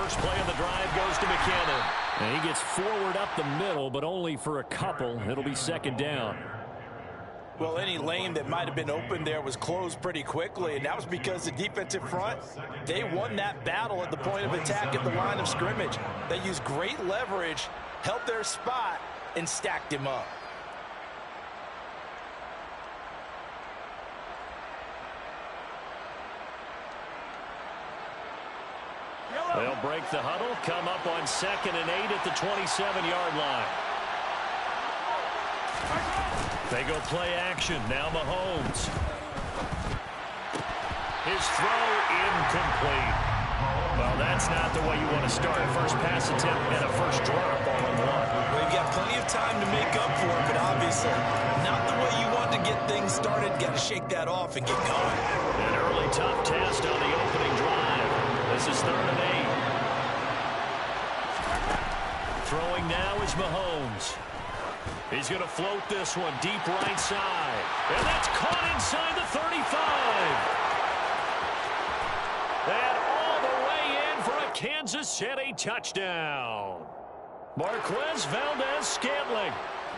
first play of the drive goes to McKinnon. And he gets forward up the middle, but only for a couple. It'll be second down. Well, any lane that might have been open there was closed pretty quickly, and that was because the defensive front, they won that battle at the point of attack at the line of scrimmage. They used great leverage, held their spot, and stacked him up. They'll break the huddle, come up on 2nd and 8 at the 27-yard line. They go play action. Now Mahomes. His throw incomplete. Well, that's not the way you want to start a first pass attempt and a first drop all in one. Well, you've got plenty of time to make up for it, but obviously not the way you want to get things started. Got to shake that off and get going. An early tough test on the opening drive. This is 3rd and 8. Throwing now is Mahomes. He's going to float this one deep right side. And that's caught inside the 35. And all the way in for a Kansas City touchdown. Marquez Valdez-Scantling,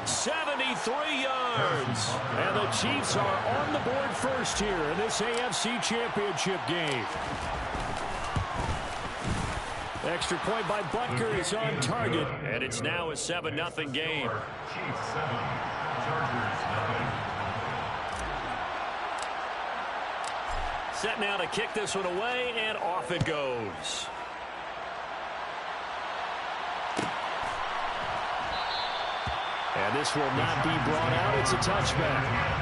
73 yards. And the Chiefs are on the board first here in this AFC Championship game. Extra point by Butker is on target, and it's now a 7-0 game. Chiefs 7, Chargers 0. Set now to kick this one away, and off it goes. And this will not be brought out. It's a touchback.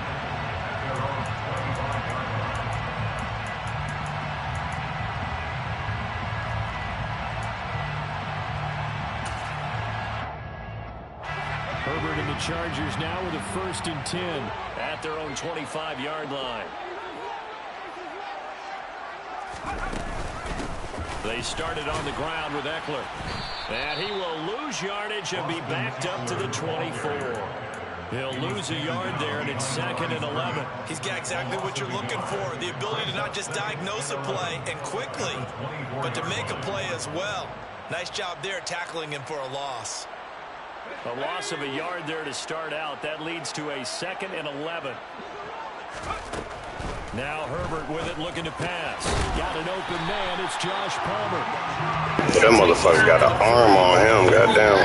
Herbert and the Chargers now with a 1st and 10 at their own 25-yard line. They started on the ground with Eckler. And he will lose yardage and be backed up to the 24. He'll lose a yard there, and it's 2nd and 11. He's got exactly what you're looking for, the ability to not just diagnose a play and quickly, but to make a play as well. Nice job there tackling him for a loss. A loss of a yard there to start out. That leads to a 2nd and 11. Now Herbert with it, looking to pass. Got an open man. It's Josh Palmer. That motherfucker got an arm on him. Goddamn.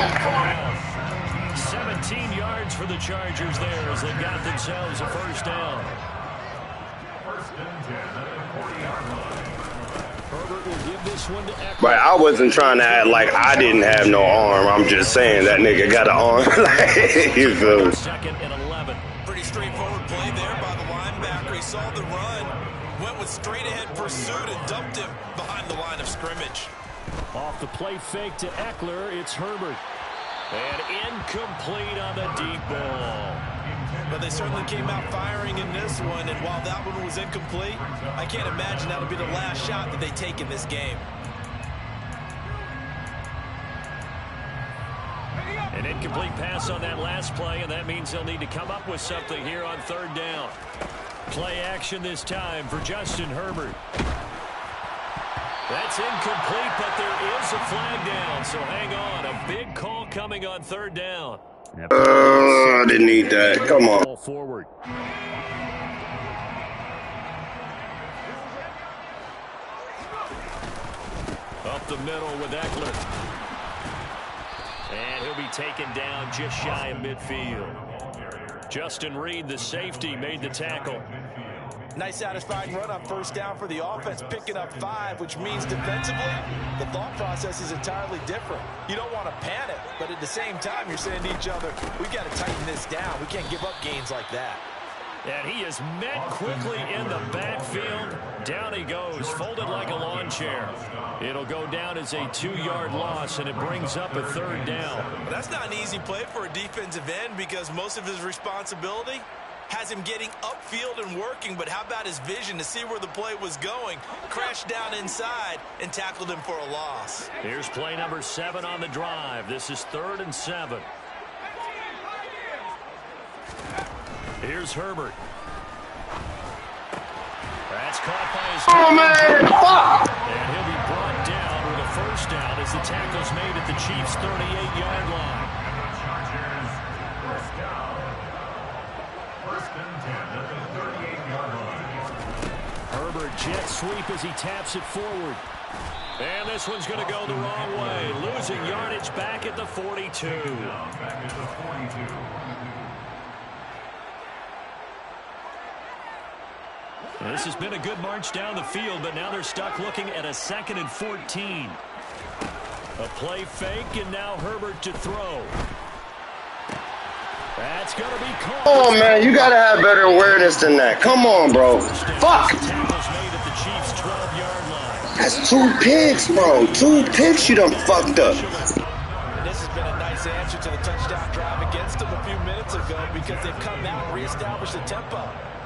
17 yards for the Chargers there as they got themselves a first down. 1st and 10 at the 40-yard line. Herbert will give this one to Eckler. But I wasn't trying to act like I didn't have no arm. I'm just saying that nigga got an arm. You feel me? 2nd and 11. Pretty straightforward play there by the linebacker. He saw the run, went with straight-ahead pursuit, and dumped him behind the line of scrimmage. Off the play fake to Eckler, it's Herbert. And incomplete on the deep ball. But they certainly came out firing in this one, and while that one was incomplete, I can't imagine that'll be the last shot that they take in this game. An incomplete pass on that last play, and that means they'll need to come up with something here on 3rd down. Play action this time for Justin Herbert. That's incomplete, but there is a flag down, so hang on. A big call coming on 3rd down. I didn't need that. Come on. Ball forward. Up the middle with Eckler. And he'll be taken down just shy of midfield. Justin Reed, the safety, made the tackle. Nice satisfying run on 1st down for the offense, picking up 5, which means defensively, the thought process is entirely different. You don't want to panic, but at the same time, you're saying to each other, we've got to tighten this down. We can't give up gains like that. And he is met quickly in the backfield. Down he goes, folded like a lawn chair. It'll go down as a 2-yard loss, and it brings up a 3rd down. But that's not an easy play for a defensive end because most of his responsibility has him getting upfield and working, but how about his vision to see where the play was going, crashed down inside, and tackled him for a loss. Here's play number 7 on the drive. This is 3rd and 7. Here's Herbert. That's caught by his... Oh, man! Fuck! And he'll be brought down with a 1st down sweep as he taps it forward. And this one's going to go the wrong way. Losing yardage back at the 42. And this has been a good march down the field, but now they're stuck looking at a 2nd and 14. A play fake, and now Herbert to throw. That's going to be caught. Oh, man, you got to have better awareness than that. Come on, bro. Fuck. That's 2 picks, bro. 2 picks you done fucked up. This has been a nice answer to the touchdown drive against them a few minutes ago because they've come out and reestablished the tempo.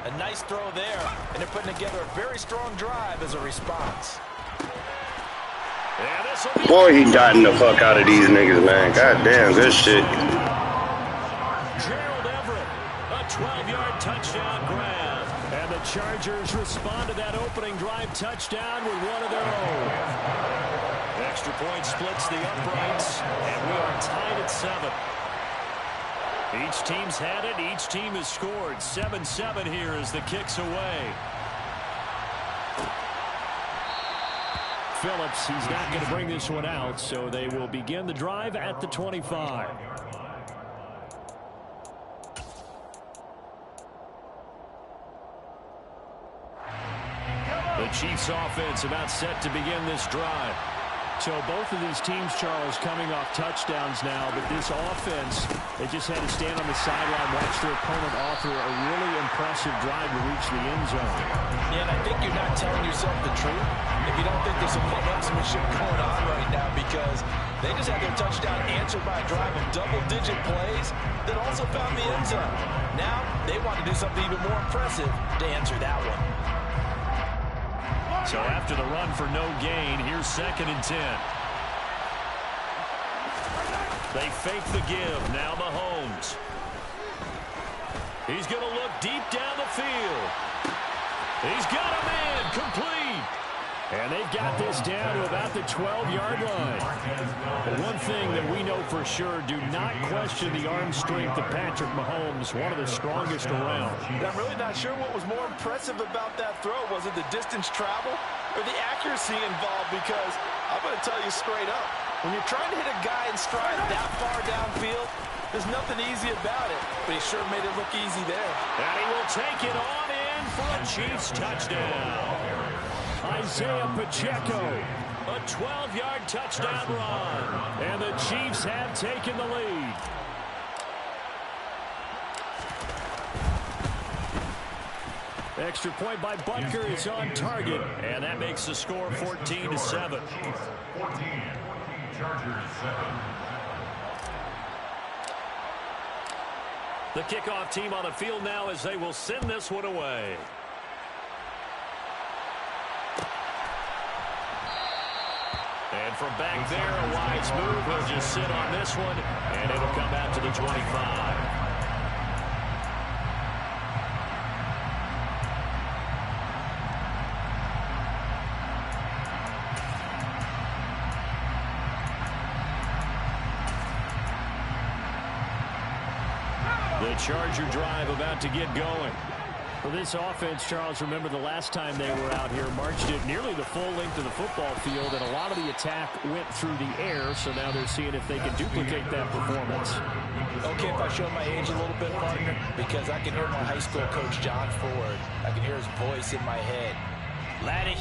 A nice throw there, and they're putting together a very strong drive as a response. Boy, he dotting the fuck out of these niggas, man. God damn, good shit. 12-yard touchdown grab. And the Chargers respond to that opening drive touchdown with one of their own. Extra point splits the uprights, and we are tied at 7. Each team's had it. Each team has scored. 7-7 here as the kick's away. Phillips, he's not going to bring this one out, so they will begin the drive at the 25. The Chiefs offense about set to begin this drive. So both of these teams, Charles, coming off touchdowns now, but this offense, they just had to stand on the sideline, watch their opponent author a really impressive drive to reach the end zone. Yeah, and I think you're not telling yourself the truth if you don't think there's some one-upsmanship going on right now, because they just had their touchdown answered by a drive of double-digit plays that also found the end zone. Now they want to do something even more impressive to answer that one. So after the run for no gain, here's 2nd and 10. They fake the give. Now Mahomes. He's going to look deep down the field. He's got a man complete. And they've got this down to about the 12-yard line. But one thing that we know for sure, do not question the arm strength of Patrick Mahomes, one of the strongest around. I'm really not sure what was more impressive about that throw. Was it the distance travel or the accuracy involved? Because I'm going to tell you straight up, when you're trying to hit a guy in stride that far downfield, there's nothing easy about it. But he sure made it look easy there. And he will take it on in for a Chiefs touchdown. Isaiah Pacheco, a 12-yard touchdown run, and the Chiefs have taken the lead. Extra point by Butker is on target, and that makes the score 14-7. 14, Chargers 7. The kickoff team on the field now as they will send this one away. And from back there, a wise move. He'll just sit on this one, and it'll come out to the 25. The Charger drive about to get going. For this offense, Charles, remember the last time they were out here, marched it nearly the full length of the football field, and a lot of the attack went through the air, so now they're seeing if they can duplicate that performance. Okay, if I show my age a little bit, partner, because I can hear my high school coach, John Ford. I can hear his voice in my head. Laddie,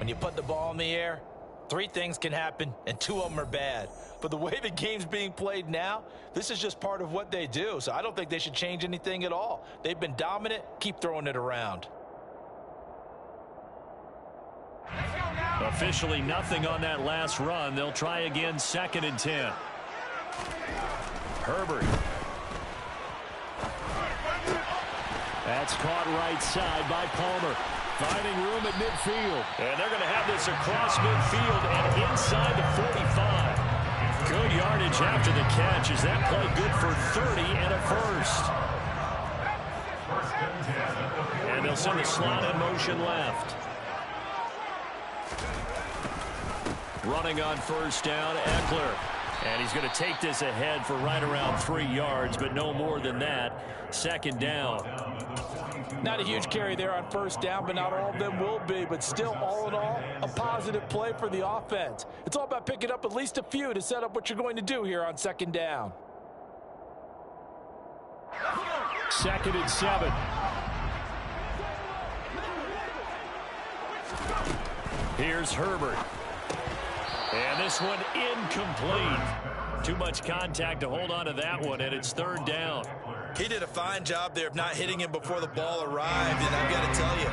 when you put the ball in the air, 3 things can happen, and 2 of them are bad. But the way the game's being played now, this is just part of what they do. So I don't think they should change anything at all. They've been dominant. Keep throwing it around. Officially nothing on that last run. They'll try again, 2nd and 10. Herbert. That's caught right side by Palmer. Finding room at midfield. And they're going to have this across midfield and inside the 45. Good yardage after the catch. Is that play good for 30 and a first? And they'll send the slot in motion left. Running on first down, Eckler. And he's going to take this ahead for right around 3 yards, but no more than that. 2nd down. Not a huge carry there on first down, but not all of them will be. But still, all in all, a positive play for the offense. It's all about picking up at least a few to set up what you're going to do here on second down. 2nd and 7. Here's Herbert. And this one incomplete. Too much contact to hold on to that one, and it's 3rd down. He did a fine job there of not hitting him before the ball arrived, and I've got to tell you,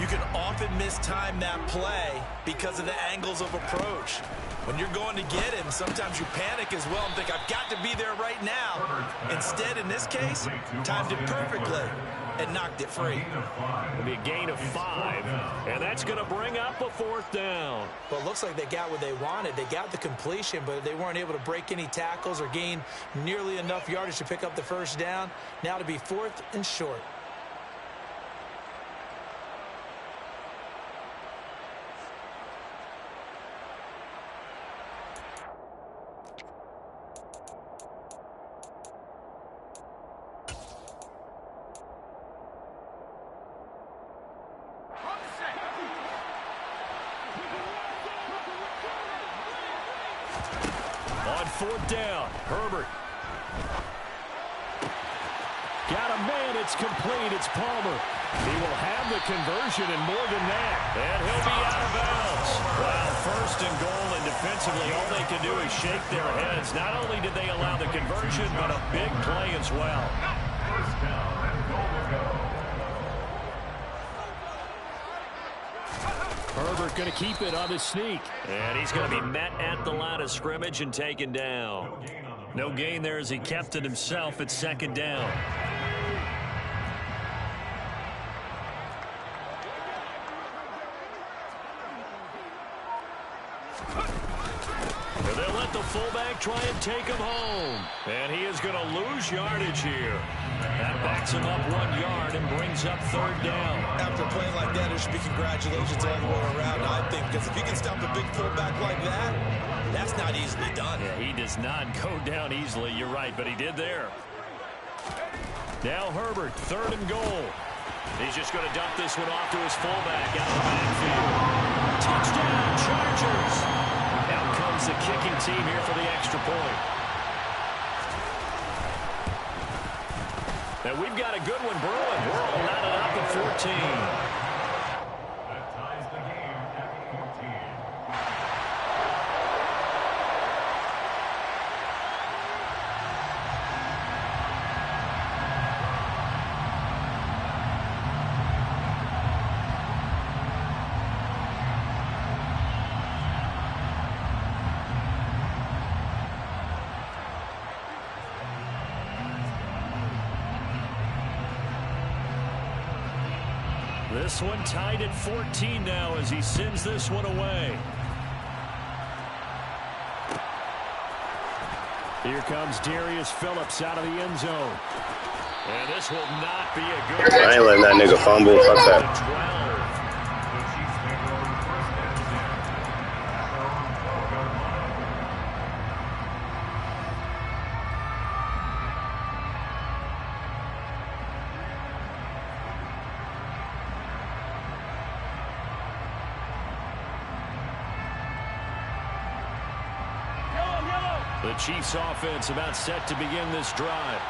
you can often mistime that play because of the angles of approach. When you're going to get him, sometimes you panic as well and think, I've got to be there right now. Instead, in this case, timed it perfectly and knocked it free. It'll be a gain of 5, and that's going to bring up a 4th down. Well, it looks like they got what they wanted. They got the completion, but they weren't able to break any tackles or gain nearly enough yardage to pick up the first down. Now to be 4th and short. On 4th down, Herbert. Got a man, it's complete, it's Palmer. He will have the conversion and more than that. And he'll be out of bounds. Wow, 1st and goal, and defensively all they can do is shake their heads. Not only did they allow the conversion, but a big play as well. 1st down and goal to go. Herbert going to keep it on the sneak. And he's going to be met at the line of scrimmage and taken down. No gain there as he kept it himself at 2nd down. And they'll let the fullback try and take him home. And he is going to lose yardage here. That backs him up 1 yard and brings up 3rd down. After playing like that, there should be congratulations all the way around, I think, because if you can stop a big fullback like that, that's not easily done. Yeah, he does not go down easily, you're right, but he did there. Now Herbert, 3rd and goal. He's just going to dump this one off to his fullback out of the backfield. Touchdown, Chargers! Out comes the kicking team here for the extra point. And we've got a good one brewing. We're all knotted up at 14. That ties the game at 14. This one tied at 14 now as he sends this one away. Here comes Darius Phillips out of the end zone. And this will not be a good... I ain't letting that nigga fumble. Fuck that. 12. The Chiefs take over 1st and 10 at their own 12-yard line. The Chiefs offense about set to begin this drive.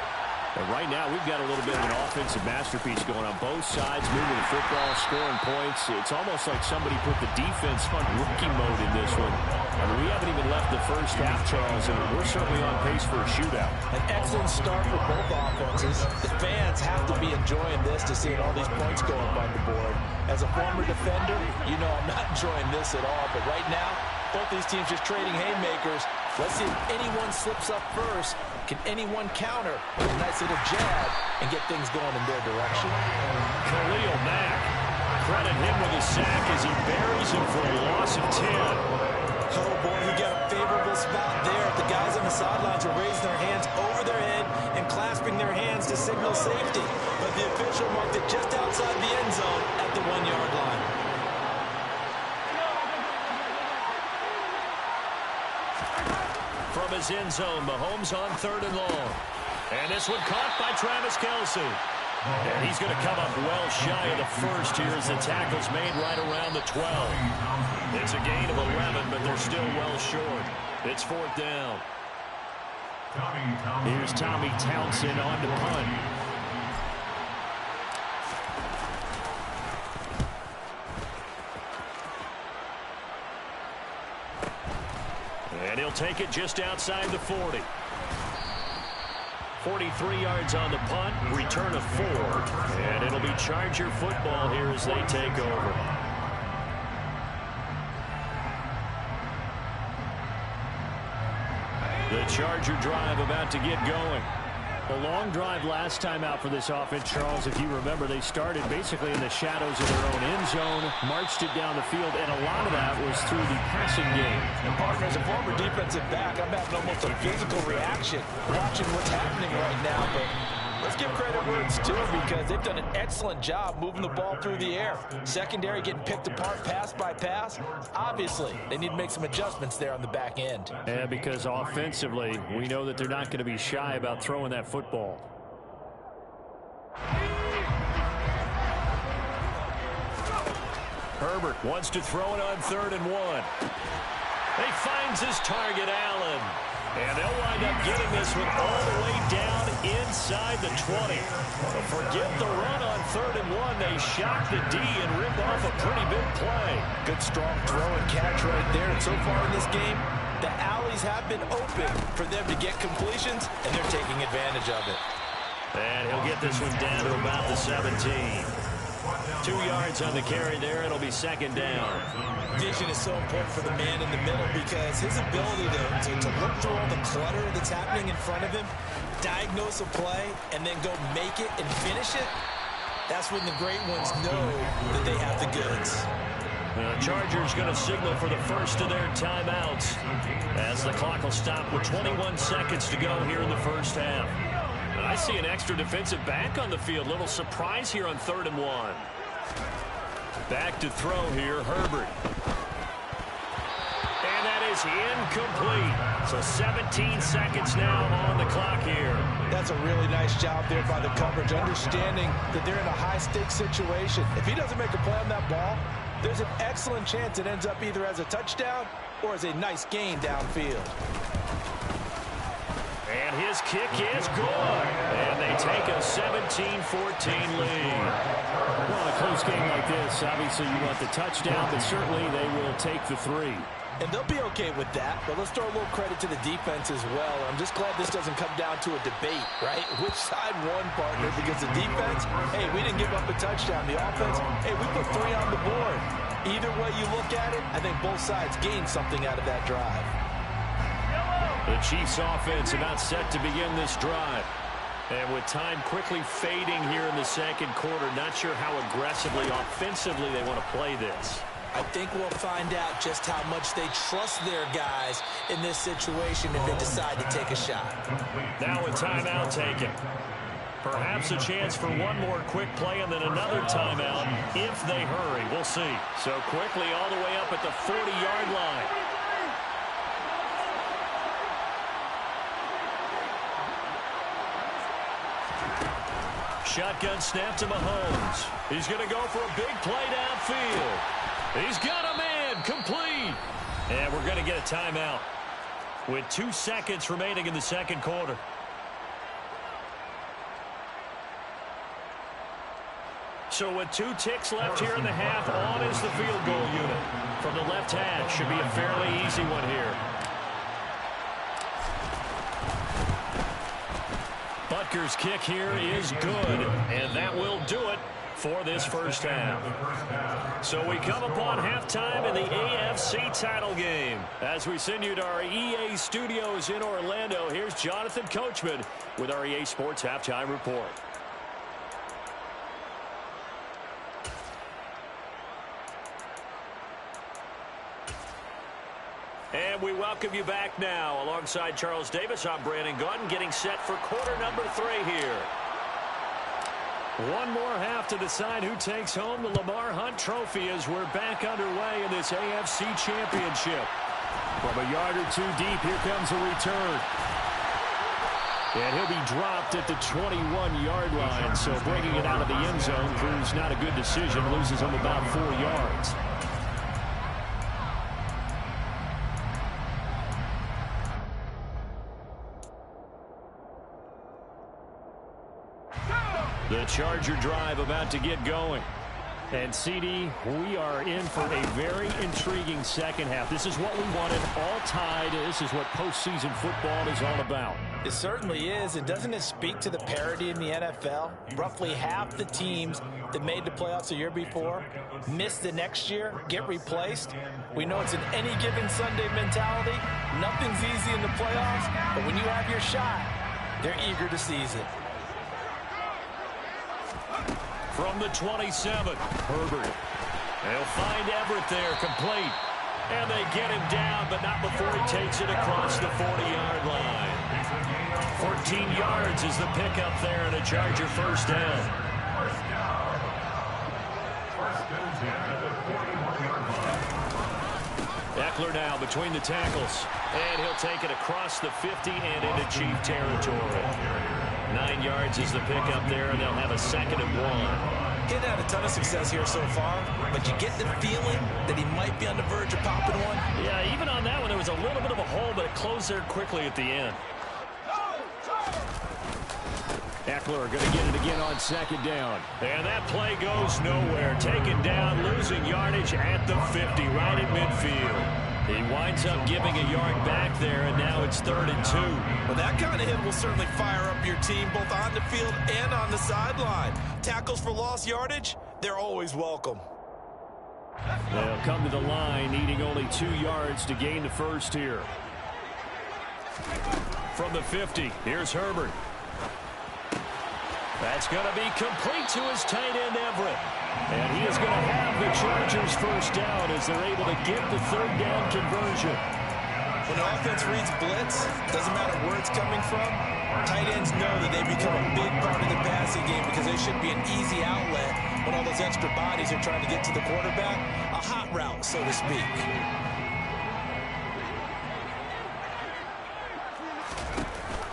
And right now, we've got a little bit of an offensive masterpiece going on both sides, moving the football, scoring points. It's almost like somebody put the defense on rookie mode in this one. I mean, we haven't even left the first half, Charles, and we're certainly on pace for a shootout. An excellent start for both offenses. The fans have to be enjoying this to see all these points go up on the board. As a former defender, you know I'm not enjoying this at all. But right now, both these teams just trading haymakers. Let's see if anyone slips up first. Can anyone counter with a nice little jab and get things going in their direction? Khalil Mack, credit him with a sack as he buries him for a loss of 10. Oh, boy, he got a favorable spot there. The guys on the sidelines are raising their hands over their head and clasping their hands to signal safety. But the official marked it just outside the end zone at the 1-yard line. From his end zone, Mahomes on 3rd and long. And this one caught by Travis Kelce. And he's going to come up well shy of the first here as the tackle's made right around the 12. It's a gain of 11, but they're still well short. It's 4th down. Here's Tommy Townsend on to punt. And he'll take it just outside the 40. 43 yards on the punt, return of 4. And it'll be Charger football here as they take over. The Charger drive about to get going. A long drive last time out for this offense, Charles. If you remember, they started basically in the shadows of their own end zone, marched it down the field, and a lot of that was through the passing game. And partner, as a former defensive back, I'm having almost a physical reaction watching what's happening right now. But let's give credit where it's due because they've done an excellent job moving the ball through the air. Secondary getting picked apart pass by pass. Obviously, they need to make some adjustments there on the back end. Yeah, because offensively, we know that they're not going to be shy about throwing that football. Herbert wants to throw it on 3rd and 1. He finds his target, Allen. And they'll wind up getting this one all the way down inside the 20. But forget the run on 3rd and 1. They shocked the D and ripped off a pretty big play. Good strong throw and catch right there. And so far in this game, the alleys have been open for them to get completions, and they're taking advantage of it. And he'll get this one down to about the 17. 2 yards on the carry there. It'll be 2nd down. Vision is so important for the man in the middle because his ability to look through all the clutter that's happening in front of him, diagnose a play, and then go make it and finish it, that's when the great ones know that they have the goods. The Chargers going to signal for the first of their timeouts as the clock will stop with 21 seconds to go here in the first half. I see an extra defensive back on the field. Little surprise here on 3rd and 1. Back to throw here, Herbert. And that is incomplete. So 17 seconds now on the clock here. That's a really nice job there by the coverage, understanding that they're in a high-stakes situation. If he doesn't make a play on that ball, there's an excellent chance it ends up either as a touchdown or as a nice gain downfield. And his kick is good. And they take a 17-14 lead. Well, in a close game like this, obviously you want the touchdown, but certainly they will take the 3. And they'll be okay with that, but let's throw a little credit to the defense as well. I'm just glad this doesn't come down to a debate, right? Which side won, partner? Because the defense, hey, we didn't give up a touchdown. The offense, hey, we put 3 on the board. Either way you look at it, I think both sides gained something out of that drive. The Chiefs offense about set to begin this drive. And with time quickly fading here in the second quarter, not sure how aggressively, offensively they want to play this. I think we'll find out just how much they trust their guys in this situation if they decide to take a shot. Now a timeout taken. Perhaps a chance for one more quick play and then another timeout if they hurry. We'll see. So quickly all the way up at the 40-yard line. Shotgun snap to Mahomes. He's going to go for a big play downfield. He's got a man complete. And we're going to get a timeout with 2 seconds remaining in the second quarter. So with 2 ticks left here in the half, on is the field goal unit. From the left hash, should be a fairly easy one here. Butker's kick here is good, and that will do it for this first half. So we come upon halftime in the AFC title game. As we send you to our EA studios in Orlando, here's Jonathan Coachman with our EA Sports Halftime Report. And we welcome you back now. Alongside Charles Davis, I'm Brandon Gaudin, getting set for quarter number 3 here. One more half to decide who takes home the Lamar Hunt Trophy as we're back underway in this AFC Championship. From a yard or 2 deep, here comes a return. And he'll be dropped at the 21-yard line. So bringing it out of the end zone proves not a good decision. Loses him about 4 yards. The Charger drive about to get going. And, CD, we are in for a very intriguing second half. This is what we wanted, all tied. This is what postseason football is all about. It certainly is. And doesn't it speak to the parity in the NFL? Roughly half the teams that made the playoffs the year before miss the next year, get replaced. We know it's an any given Sunday mentality. Nothing's easy in the playoffs, but when you have your shot, they're eager to seize it. From the 27, Herbert. They'll find Everett there, complete. And they get him down, but not before he takes it across the 40-yard line. 14 yards is the pickup there, and a Charger first down. Eckler now between the tackles. And he'll take it across the 50 and into Chief territory. 9 yards is the pickup there, and they'll have a 2nd and 1. He's had a ton of success here so far, but you get the feeling that he might be on the verge of popping one. Yeah, even on that one, there was a little bit of a hole, but it closed there quickly at the end. Eckler going to get it again on 2nd down. And that play goes nowhere. Taken down, losing yardage at the 50, right at midfield. He winds up giving a yard back there, and now it's 3rd and 2. Well, that kind of hit will certainly fire up your team both on the field and on the sideline. Tackles for lost yardage, they're always welcome. They'll come to the line, needing only 2 yards to gain the first here. From the 50, here's Herbert. That's going to be complete to his tight end, Everett. And he is going to have the Chargers first down as they're able to get the 3rd down conversion. When the offense reads blitz, doesn't matter where it's coming from, tight ends know that they become a big part of the passing game because they should be an easy outlet when all those extra bodies are trying to get to the quarterback. A hot route, so to speak.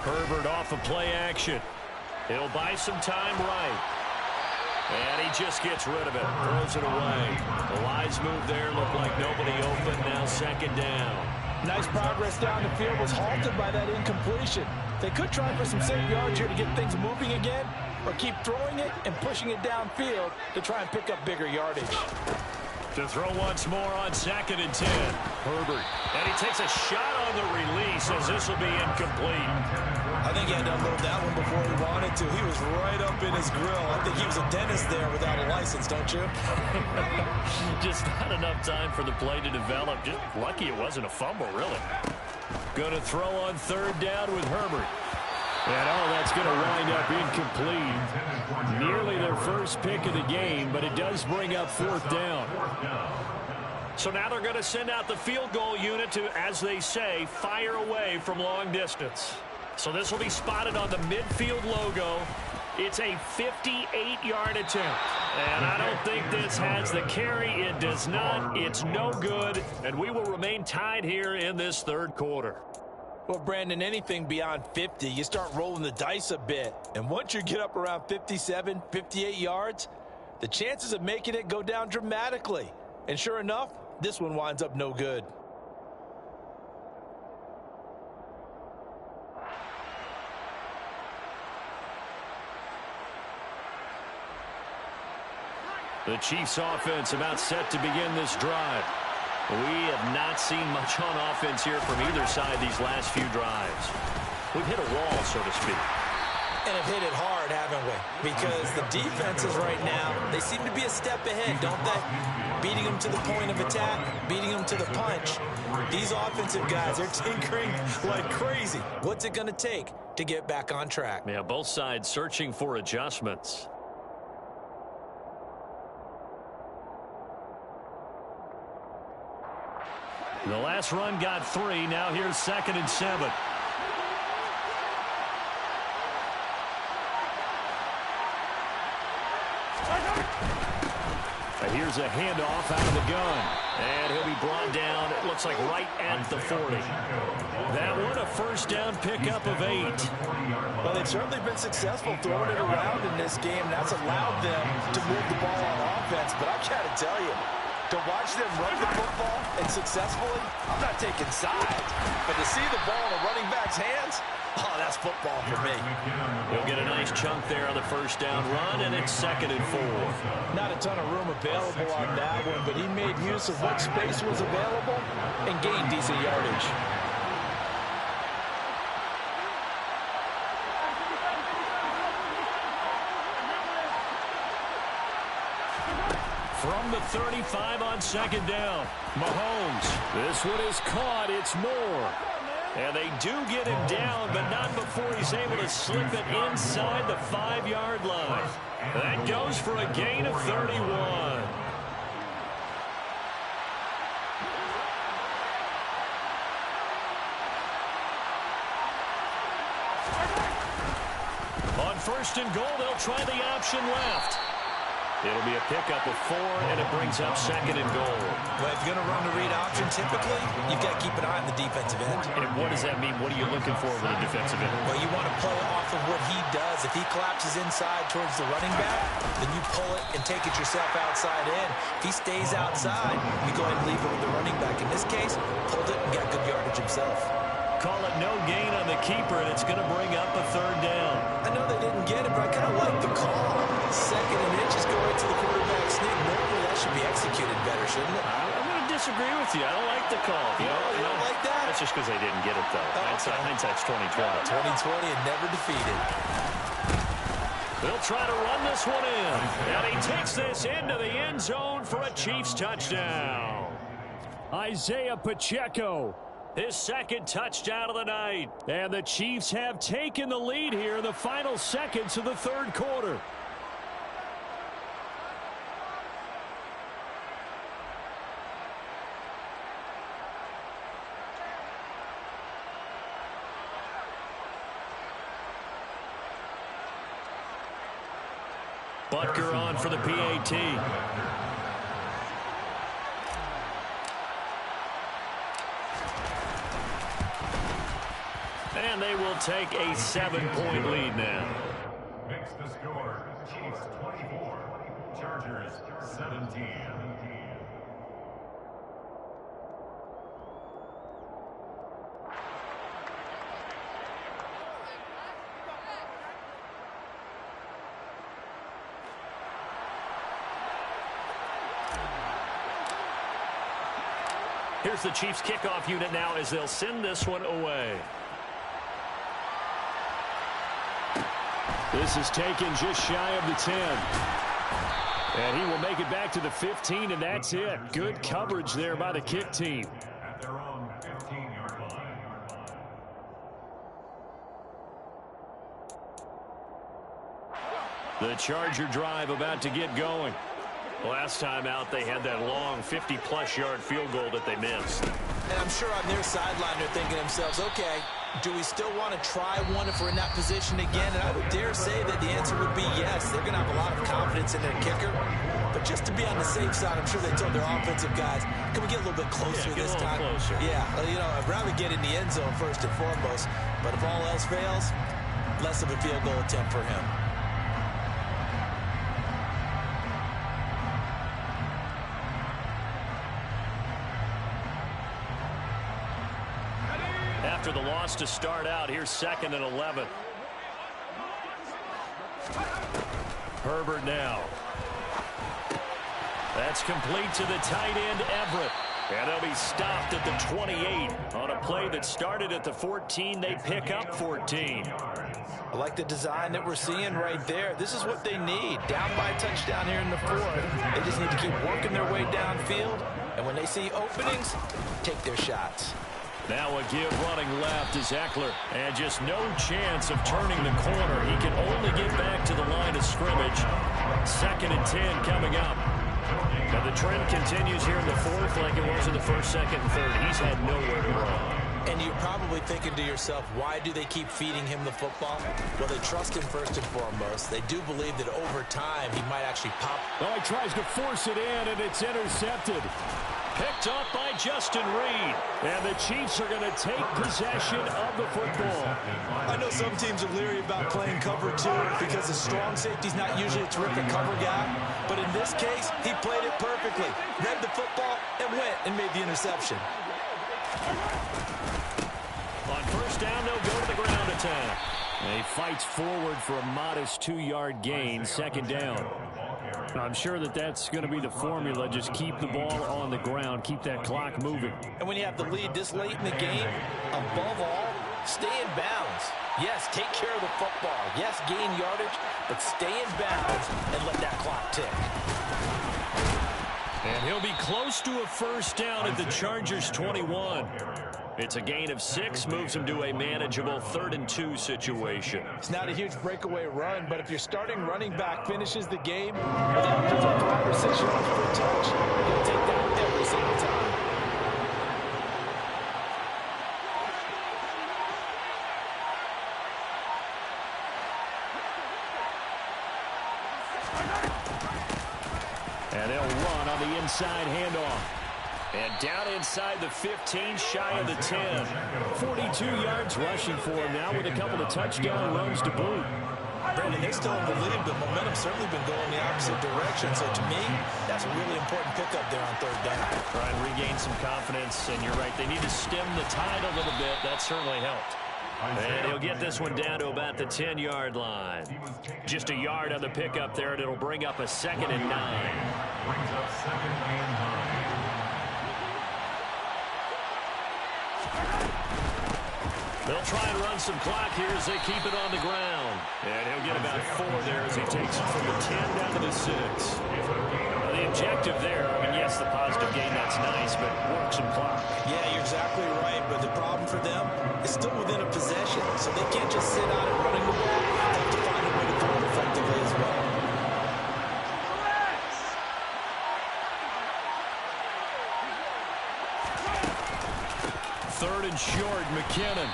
Herbert off of play action. He'll buy some time right. And he just gets rid of it. Throws it away. The lines move there. Look like nobody open. Now 2nd down. Nice progress down the field. Was halted by that incompletion. They could try for some safe yards here to get things moving again, or keep throwing it and pushing it downfield to try and pick up bigger yardage. To throw once more on 2nd and 10. Herbert. And he takes a shot on the release as this will be incomplete. I think he had to unload that one before he wanted to. He was right up in his grill. I think he was a dentist there without a license, don't you? Just not enough time for the play to develop. Just lucky it wasn't a fumble, really. Going to throw on 3rd down with Herbert. And that's going to wind up incomplete. Nearly their first pick of the game, but it does bring up 4th down. So now they're going to send out the field goal unit to, as they say, fire away from long distance. So this will be spotted on the midfield logo. It's a 58-yard attempt. And I don't think this has the carry. It does not. It's no good. And we will remain tied here in this 3rd quarter. Well, Brandon, anything beyond 50, you start rolling the dice a bit. And once you get up around 57, 58 yards, the chances of making it go down dramatically. And sure enough, this one winds up no good. The Chiefs offense about set to begin this drive. We have not seen much on offense here from either side these last few drives. We've hit a wall, so to speak. And have hit it hard, haven't we? Because the defenses right now, they seem to be a step ahead, don't they? Beating them to the point of attack, beating them to the punch. These offensive guys, they're tinkering like crazy. What's it going to take to get back on track? Yeah, both sides searching for adjustments. The last run got 3. Now here's 2nd and 7. Here's a handoff out of the gun. And he'll be brought down, it looks like right at the 40. That one a first down pickup of 8. Well, they've certainly been successful throwing it around in this game. That's allowed them to move the ball on offense. But I've got to tell you, to watch them run the football and successfully, I'm not taking sides. But to see the ball in a running back's hands, oh, that's football for me. He'll get a nice chunk there on the first down run, and it's 2nd and 4. Not a ton of room available on that one, but he made use of what space was available and gained decent yardage. From the 35 on 2nd down, Mahomes. This one is caught. It's Moore. And they do get him down, but not before he's able to slip it inside the 5-yard line. That goes for a gain of 31. On 1st and goal, they'll try the option left. It'll be a pickup of 4, and it brings up 2nd and goal. Well, if you're going to run the read option, typically, you've got to keep an eye on the defensive end. And what does that mean? What are you looking for with the defensive end? Well, you want to play off of what he does. If he collapses inside towards the running back, then you pull it and take it yourself outside in. If he stays outside, you go ahead and leave it with the running back. In this case, pulled it and got good yardage himself. Call it no gain on the keeper, and it's going to bring up a 3rd down. I know they didn't get it, but I kind of like the call. 2nd and inches go right to the quarterback sneak. Normally, that should be executed better, shouldn't it? I'm going to disagree with you. I don't like the call. You don't like that? That's just because they didn't get it, though. Hindsight's 2020. 2020 and never defeated. They'll try to run this one in. And he takes this into the end zone for a Chiefs touchdown. Isaiah Pacheco, his 2nd touchdown of the night. And the Chiefs have taken the lead here in the final seconds of the 3rd quarter. Butker on for the PAT. And they will take a 7-point lead now. Makes the score Chiefs 24, Chargers 17. Here's the Chiefs kickoff unit now as they'll send this one away. This is taken just shy of the 10. And he will make it back to the 15, and that's it. Good coverage there by the kick team. At their own 15-yard line. The Charger drive about to get going. Last time out, they had that long 50-plus yard field goal that they missed. And I'm sure on their sideline they're thinking to themselves, okay, do we still want to try one if we're in that position again? And I would dare say that the answer would be yes. They're going to have a lot of confidence in their kicker. But just to be on the safe side, I'm sure they told their offensive guys, can we get a little bit closer this time? Closer. Yeah, you know, I'd rather get in the end zone first and foremost. But if all else fails, less of a field goal attempt for him. After the loss to start out, here's 2nd and 11. Herbert now. That's complete to the tight end, Everett. And they'll be stopped at the 28. On a play that started at the 14, they pick up 14. I like the design that we're seeing right there. This is what they need. Down by a touchdown here in the 4th. They just need to keep working their way downfield. And when they see openings, take their shots. Now a give running left is Eckler. And just no chance of turning the corner. He can only get back to the line of scrimmage. 2nd and 10 coming up. And the trend continues here in the 4th like it was in the 1st, 2nd, and 3rd. He's had nowhere to run. And you're probably thinking to yourself, why do they keep feeding him the football? Well, they trust him first and foremost. They do believe that over time he might actually pop. Oh, he tries to force it in, and it's intercepted. Picked up by Justin Reed. And the Chiefs are going to take possession of the football. I know some teams are leery about playing cover 2 because the strong safety's not usually a terrific cover guy. But in this case, he played it perfectly. Read the football and went and made the interception. On first down, they'll go to the ground attack. And he fights forward for a modest 2-yard gain, second down. I'm sure that's going to be the formula. Just keep the ball on the ground. Keep that clock moving. And when you have the lead this late in the game, above all, stay in bounds. Yes, take care of the football. Yes, gain yardage, but stay in bounds and let that clock tick. And he'll be close to a first down at the Chargers' 21. It's a gain of 6, moves him to a manageable 3rd and 2 situation. It's not a huge breakaway run, but if your starting running back finishes the game without just 5 or 6 yards per touch, you're going to take that every single time. And they'll run on the inside handoff. And down inside the 15, shy of the 10. 42 yards rushing for him now with a couple of touchdown runs to boot. Brandon, they're still in the lead, but momentum's certainly been going the opposite direction. So to me, that's a really important pickup there on 3rd down. Try and regain some confidence, and you're right. They need to stem the tide a little bit. That certainly helped. And he'll get this one down to about the 10-yard line. Just a yard on the pickup there, and it'll bring up a 2nd and 9. Brings up 2nd and 9. They'll try and run some clock here as they keep it on the ground. And he'll get about 4 there as he takes it from the 10 down to the 6. The objective there, I mean, yes, the positive gain, that's nice, but work some clock. Yeah, you're exactly right, but the problem for them is still within a possession, so they can't just sit on it running the ball. They have to find a way to throw it effectively as well. Third and short, McKinnon.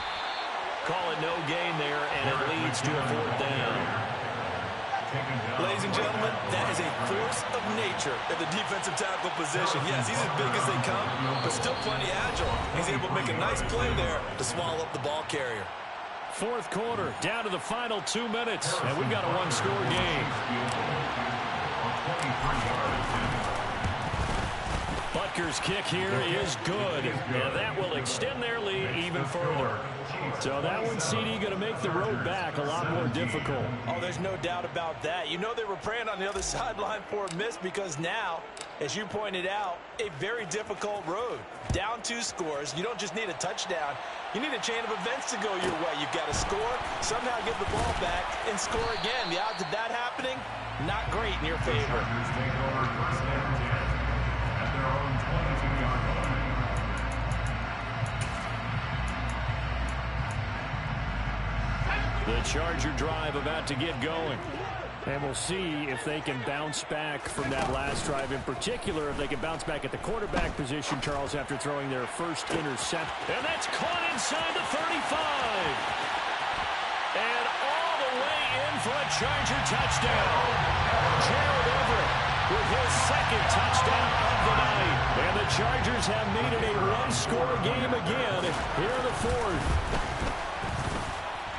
Call it no gain there, and it leads to a 4th down. Ladies and gentlemen, that is a force of nature at the defensive tackle position. Yes, he's as big as they come, but still plenty agile. He's able to make a nice play there to swallow up the ball carrier. 4th quarter, down to the final 2 minutes, and we've got a 1-score game. Butker's kick here is good, and that will extend their lead even further. So that one, CD, going to make the road back a lot more difficult. Oh, there's no doubt about that. You know they were praying on the other sideline for a miss because now, as you pointed out, a very difficult road. Down 2 scores. You don't just need a touchdown. You need a chain of events to go your way. You've got to score, somehow get the ball back, and score again. The odds of that happening, not great in your favor. The Charger drive about to get going. And we'll see if they can bounce back from that last drive. In particular, if they can bounce back at the quarterback position, Charles, after throwing their first interception. And that's caught inside the 35. And all the way in for a Charger touchdown. Gerald Everett with his 2nd touchdown of the night. And the Chargers have made it a 1-score game again here in the 4th.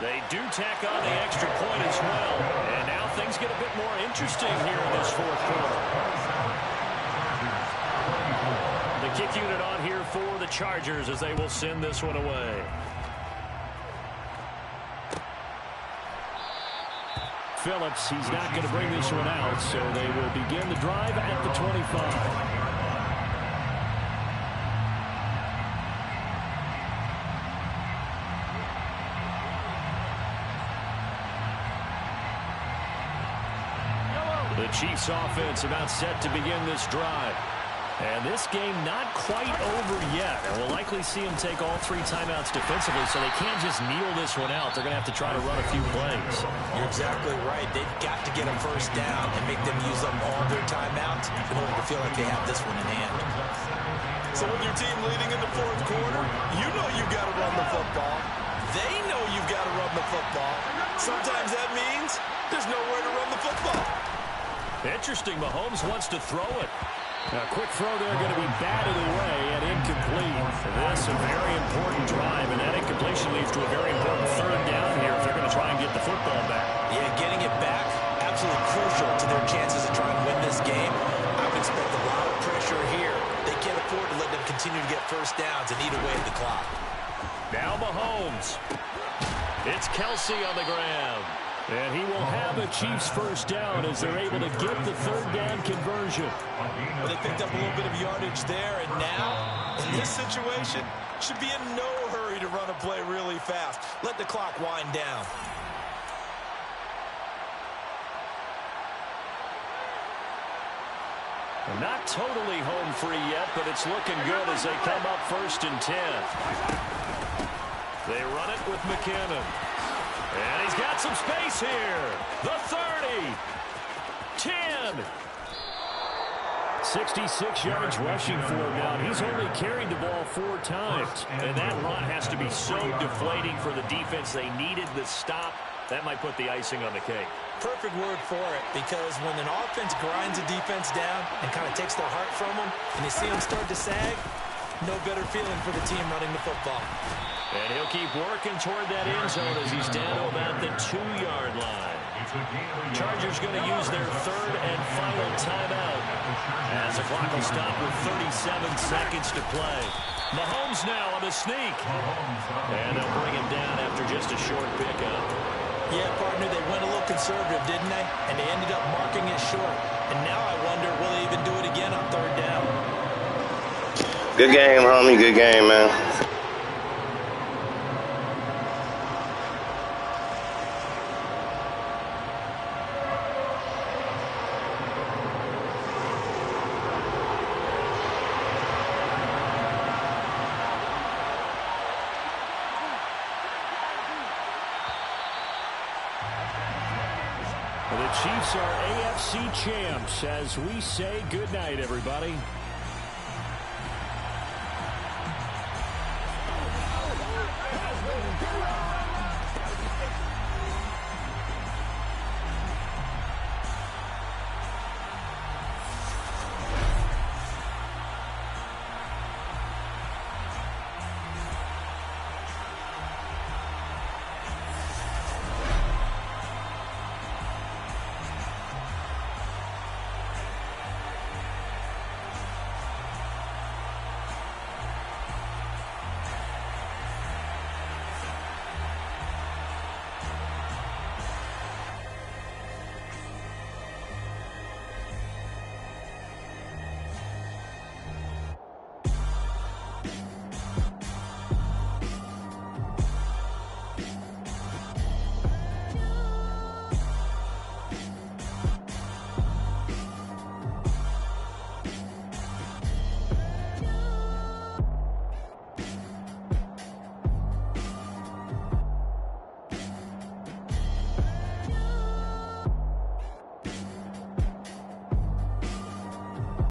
They do tack on the extra point as well. And now things get a bit more interesting here in this 4th quarter. The kick unit on here for the Chargers as they will send this one away. Phillips, he's not going to bring this one out, so they will begin the drive at the 25. The Chiefs offense about set to begin this drive. And this game not quite over yet. And we'll likely see them take all 3 timeouts defensively, so they can't just kneel this one out. They're going to have to try to run a few plays. You're exactly right. They've got to get a first down and make them use up all their timeouts in order to feel like they have this one in hand. So with your team leading in the 4th quarter, you know you've got to run the football. They know you've got to run the football. Sometimes that means there's nowhere to run the football. Interesting. Mahomes wants to throw it. A quick throw there going to be batted away and incomplete. This a very important drive, and that incompletion leads to a very important third down here if they're going to try and get the football back. Yeah, getting it back, absolutely crucial to their chances of trying to win this game. I would expect a lot of pressure here. They can't afford to let them continue to get first downs and eat away at the clock. Now Mahomes. It's Kelsey on the ground. And he will have a Chiefs first down as they're able to get the third down conversion. Well, they picked up a little bit of yardage there, and now, in this situation, should be in no hurry to run a play really fast. Let the clock wind down. Not totally home free yet, but it's looking good as they come up 1st and 10. They run it with McKinnon. And he's got some space here. The 30. 10. 66 yards rushing for him now. He's only carried the ball 4 times. And that run has to be so deflating for the defense. They needed the stop. That might put the icing on the cake. Perfect word for it, because when an offense grinds a defense down and kind of takes their heart from them, and they see them start to sag, no better feeling for the team running the football. And he'll keep working toward that end zone as he's down to about the 2-yard line. Chargers going to use their 3rd and final timeout as the clock will stop with 37 seconds to play. Mahomes now on the sneak. And they'll bring him down after just a short pickup. Yeah, partner, they went a little conservative, didn't they? And they ended up marking it short. And now I wonder, will they even do it again on 3rd down? Good game, homie. Good game, man. The Chiefs are AFC champs as we say goodnight, everybody.